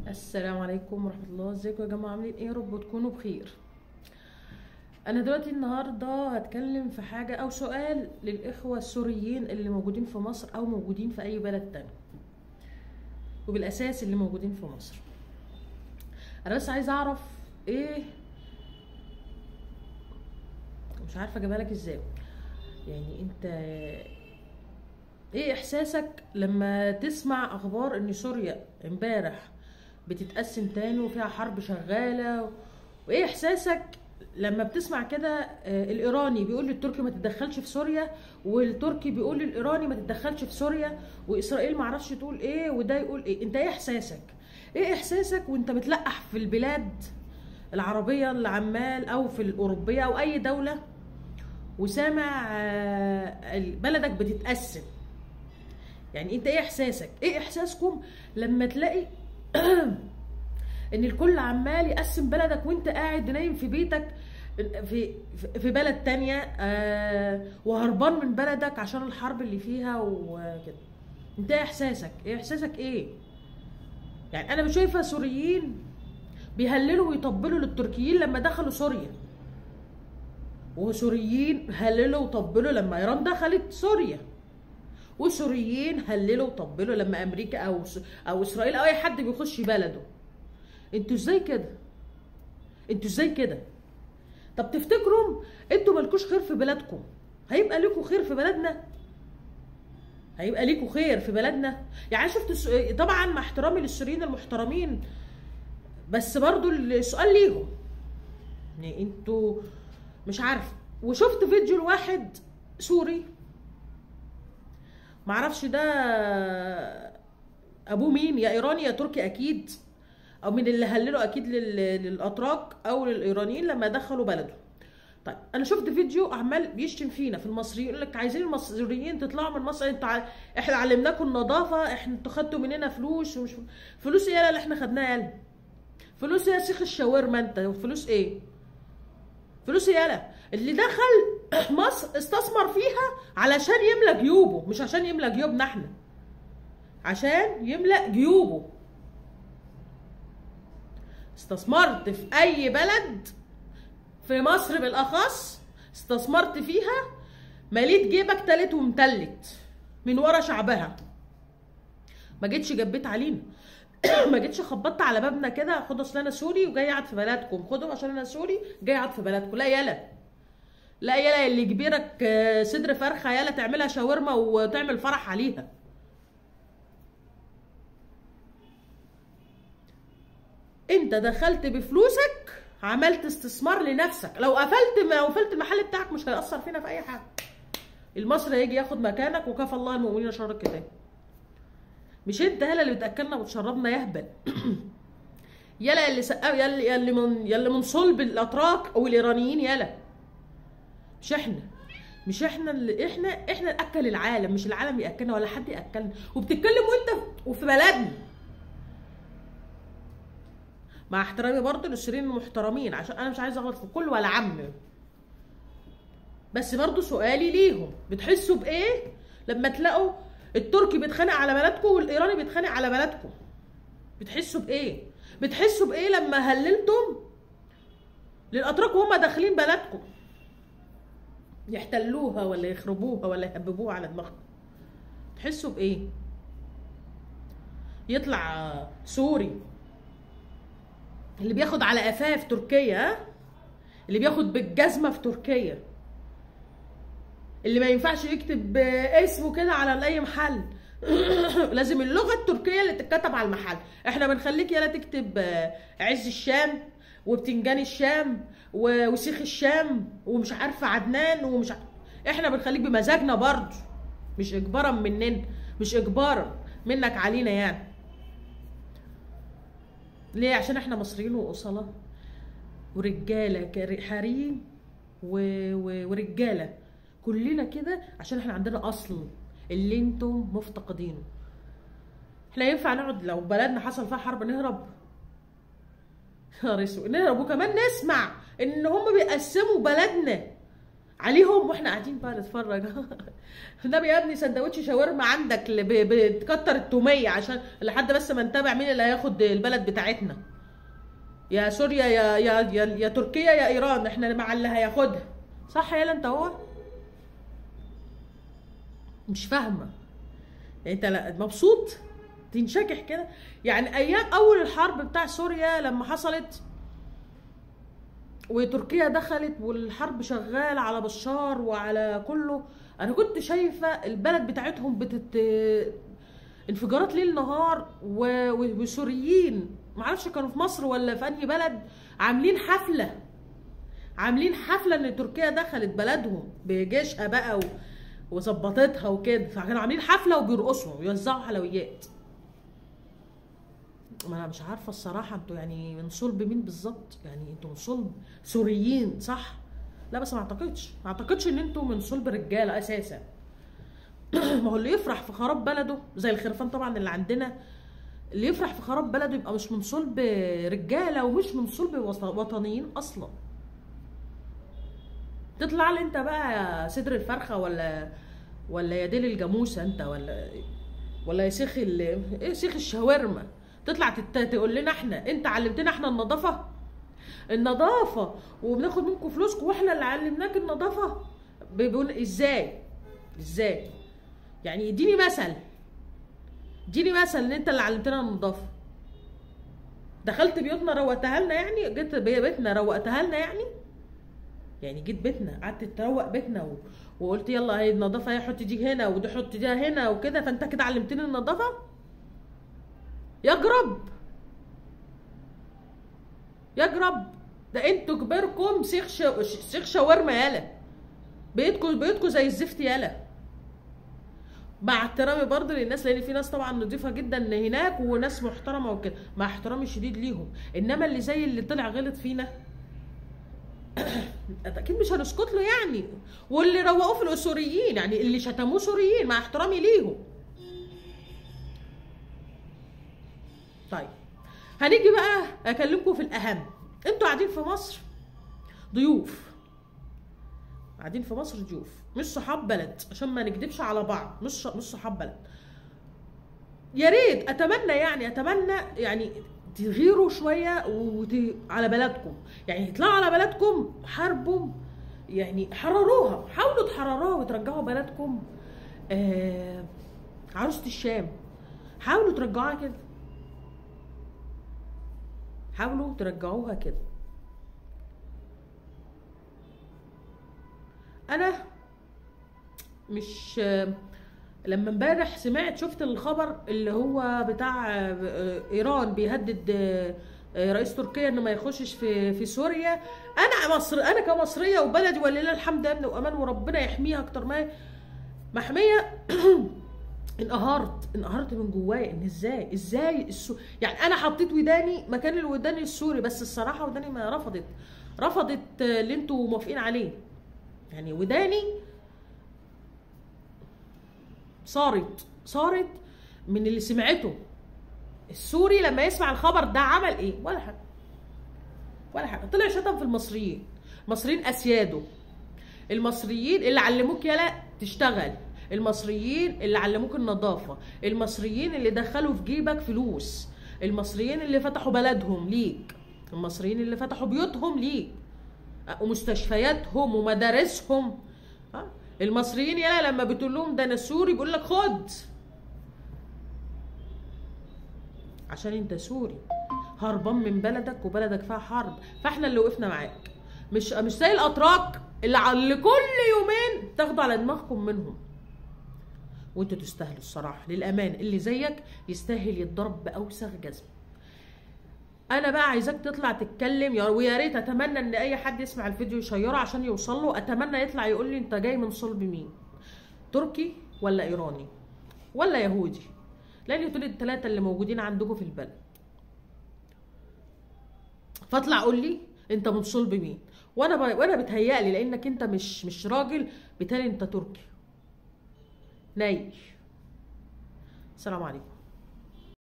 السلام عليكم ورحمة الله. ازيكم يا جماعة؟ عاملين ايه؟ يا رب تكونوا بخير. انا دلوقتي النهاردة هتكلم في حاجة او سؤال للاخوة السوريين اللي موجودين في مصر او موجودين في اي بلد تاني، وبالاساس اللي موجودين في مصر. انا بس عايزة اعرف ايه، مش عارفة اجيبها لك ازاي. يعني انت ايه احساسك لما تسمع اخبار ان سوريا امبارح بتتقسم تاني وفيها حرب شغالة؟ وايه احساسك لما بتسمع كده الايراني بيقول للتركي ما تتدخلش في سوريا، والتركي بيقول للايراني ما تتدخلش في سوريا، واسرائيل معرفش تقول ايه وده يقول ايه؟ انت ايه احساسك؟ ايه احساسك وانت متلقح في البلاد العربية اللي عمال، او في الاوروبية او اي دولة، وسامع بلدك بتتقسم؟ يعني انت ايه احساسك؟ ايه احساسكم لما تلاقي ان الكل عمال يقسم بلدك وانت قاعد نايم في بيتك في بلد تانية، وهربان من بلدك عشان الحرب اللي فيها وكده؟ انت ايه احساسك؟ ايه احساسك ايه؟ يعني انا شايفه سوريين بيهللوا ويطبلوا للتركيين لما دخلوا سوريا، وسوريين هللوا وطبلوا لما ايران دخلت سوريا، وسوريين هللوا وطبلوا لما امريكا او اسرائيل او اي حد بيخش بلده. انتوا ازاي كده؟ انتوا ازاي كده؟ طب تفتكروا انتوا مالكوش خير في بلادكم، هيبقى ليكوا خير في بلدنا؟ هيبقى ليكوا خير في بلدنا؟ يعني شفت طبعا مع احترامي للسوريين المحترمين، بس برضو السؤال ليهم، يعني انتوا مش عارف. وشفت فيديو لواحد سوري معرفش ده ابوه مين، يا ايراني يا تركي اكيد، او من اللي هللوا اكيد للاتراك او للايرانيين لما دخلوا بلده. طيب انا شفت فيديو عمال بيشتم فينا في المصريين، يقول لك عايزين المصريين تطلعوا من مصر، احنا علمناكم النظافه، انتوا خدتوا مننا فلوس. ومش فلوس ايه اللي احنا خدناها؟ يالا فلوس ايه يا شيخ الشاورما انت؟ فلوس ايه؟ فلوس ايه يالا؟ اللي دخل مصر استثمر فيها علشان يملى جيوبه، مش عشان يملى جيوبنا احنا، عشان يملى جيوبه. استثمرت في اي بلد، في مصر بالاخص استثمرت فيها، مليت جيبك تالت ومتلت من ورا شعبها. ما جيتش جبيت علينا ما جيتش خبطت على بابنا كده، خدوا اصل انا سوري وجاي اقعد في بلدكم، خدوا عشان انا سوري جاي اقعد في بلدكم. لا يالا، لا يالا، اللي يجبرك صدر فرخه يالا تعملها شاورما وتعمل فرح عليها. انت دخلت بفلوسك، عملت استثمار لنفسك. لو قفلت المحل بتاعك مش هيأثر فينا في اي حاجه. المصري هيجي ياخد مكانك، وكفى الله المؤمنين شر الكتاب. مش انت هلا اللي بتاكلنا وتشربنا يهبل يالا، اللي سقاو يلي من صلب الاتراك او الايرانيين يالا. مش احنا اللي احنا ناكل العالم، مش العالم ياكلنا ولا حد ياكلنا. وبتتكلم وانت وفي بلدنا. مع احترامي برضه للسوريين المحترمين، عشان انا مش عايزه اغلط في كل ولا عم، بس برضه سؤالي ليهم، بتحسوا بايه لما تلاقوا التركي بيتخانق على بلدكم والايراني بيتخانق على بلدكم؟ بتحسوا بايه؟ بتحسوا بايه لما هللتم للاتراك وهم داخلين بلدكم يحتلوها ولا يخربوها ولا يهببوها على دماغكم؟ تحسوا بايه؟ يطلع سوري اللي بياخد على قفاه في تركيا، اللي بياخد بالجزمه في تركيا، اللي ما ينفعش يكتب اسمه كده على اي محل لازم اللغه التركيه اللي تتكتب على المحل. احنا بنخليك يالا تكتب عز الشام وبتنجان الشام وسيخ الشام ومش عارفه عدنان ومش احنا بنخليك بمزاجنا برضه، مش اجبارا مننا، مش اجبارا منك علينا يعني. ليه؟ عشان احنا مصريين واصله ورجاله، حريم ورجاله كلنا كده، عشان احنا عندنا اصل اللي انتم مفتقدينه. احنا ينفع نقعد لو بلدنا حصل فيها حرب نهرب؟ نهرب وكمان نسمع ان هم بيقسموا بلدنا عليهم واحنا قاعدين بقى نتفرج. النبي يا ابني سندوتش شاورما عندك اللي بتكتر التوميه عشان لحد بس ما نتابع مين اللي هياخد البلد بتاعتنا. يا سوريا يا تركيا يا ايران، احنا مع اللي هياخدها. صح يالا انت هو؟ مش فاهمه يعني انت مبسوط تنشكح كده؟ يعني ايام اول الحرب بتاع سوريا لما حصلت وتركيا دخلت والحرب شغاله على بشار وعلى كله، انا كنت شايفه البلد بتاعتهم انفجارات ليل نهار وسوريين معرفش كانوا في مصر ولا في انهي بلد عاملين حفله ان تركيا دخلت بلدهم بجيشها بقى وظبطتها وكده، فكانوا عاملين حفله وبيرقصوا ويوزعوا حلويات. ما انا مش عارفه الصراحه انتوا يعني من صلب مين بالظبط؟ يعني انتوا من صلب سوريين صح؟ لا بس ما اعتقدش ان انتوا من صلب رجاله اساسا. ما هو اللي يفرح في خراب بلده زي الخرفان طبعا اللي عندنا، اللي يفرح في خراب بلده يبقى مش من صلب رجاله ومش من صلب وطنيين اصلا. تطلع لي انت بقى صدر الفرخه ولا يا ديل الجاموسه انت ولا يا شيخ ايه شيخ الشاورما، تطلع تقول لنا انت علمتنا احنا النظافه وبناخد منكم فلوسكم واحنا اللي علمناك النظافه؟ بيقول ازاي يعني؟ اديني مثل ان انت اللي علمتنا النظافه. دخلت بيوتنا روقتها لنا يعني؟ جيت بيتنا روقتها لنا يعني جيت بيتنا قعدت تروق بيتنا وقلت يلا هي النظافه، هي حط دي هنا ودي حط دي هنا وكده، فانت كده علمتني النظافه؟ يجرب ده انتوا كبركم سيخ شاورما يالا، بيتكم زي الزفت يالا. مع احترامي برضه للناس لان في ناس طبعا نضيفه جدا هناك وناس محترمه وكده، مع احترامي الشديد ليهم، انما اللي زي اللي طلع غلط فينا اكيد مش هنسكت له يعني. واللي روقوه في السوريين يعني اللي شتموه سوريين مع احترامي ليهم. طيب هنيجي بقى اكلمكم في الاهم. انتوا قاعدين في مصر ضيوف، مش صحاب بلد عشان ما نكدبش على بعض، مش صحاب بلد. يا ريت اتمنى يعني تغيروا شويه على بلدكم، يعني اطلعوا على بلدكم حاربوا، يعني حرروها، حاولوا تحرروها وترجعوا بلدكم. عروسة الشام حاولوا ترجعوها كده. انا مش لما امبارح شفت الخبر اللي هو بتاع ايران بيهدد رئيس تركيا انه ما يخشش في سوريا، انا كمصريه وبلدي ولله الحمد امن وامان وربنا يحميها اكتر ما محميه. انقهرت من جوايا ان ازاي يعني انا حطيت وداني مكان الودان السوري، بس الصراحه وداني ما رفضت اللي انتوا موافقين عليه. يعني وداني صارت من اللي سمعته. السوري لما يسمع الخبر ده عمل ايه؟ ولا حاجه. طلع شتم في المصريين اسياده، المصريين اللي علموك يلا تشتغل، المصريين اللي علموك النظافه، المصريين اللي دخلوا في جيبك فلوس، المصريين اللي فتحوا بلدهم ليك، المصريين اللي فتحوا بيوتهم ليك ومستشفياتهم ومدارسهم. المصريين يلا لما بتقول لهم ده انا سوري بيقول لك خد، عشان انت سوري هربان من بلدك وبلدك فيها حرب، فاحنا اللي وقفنا معاك. مش زي الاتراك اللي كل يومين تاخدوا على دماغكم منهم. وانتوا تستاهلوا الصراحه للامان، اللي زيك يستاهل يتضرب باوسخ جزم. انا بقى عايزاك تطلع تتكلم ويا ريت اتمنى ان اي حد يسمع الفيديو يشيره عشان يوصل له. اتمنى يطلع يقول لي انت جاي من صلب مين، تركي ولا ايراني ولا يهودي، لان دول الثلاثه اللي موجودين عندكم في البلد. فاطلع قول لي انت من صلب مين، وانا بتهيألي لانك انت مش راجل، بالتالي انت تركي نايش. السلام عليكم.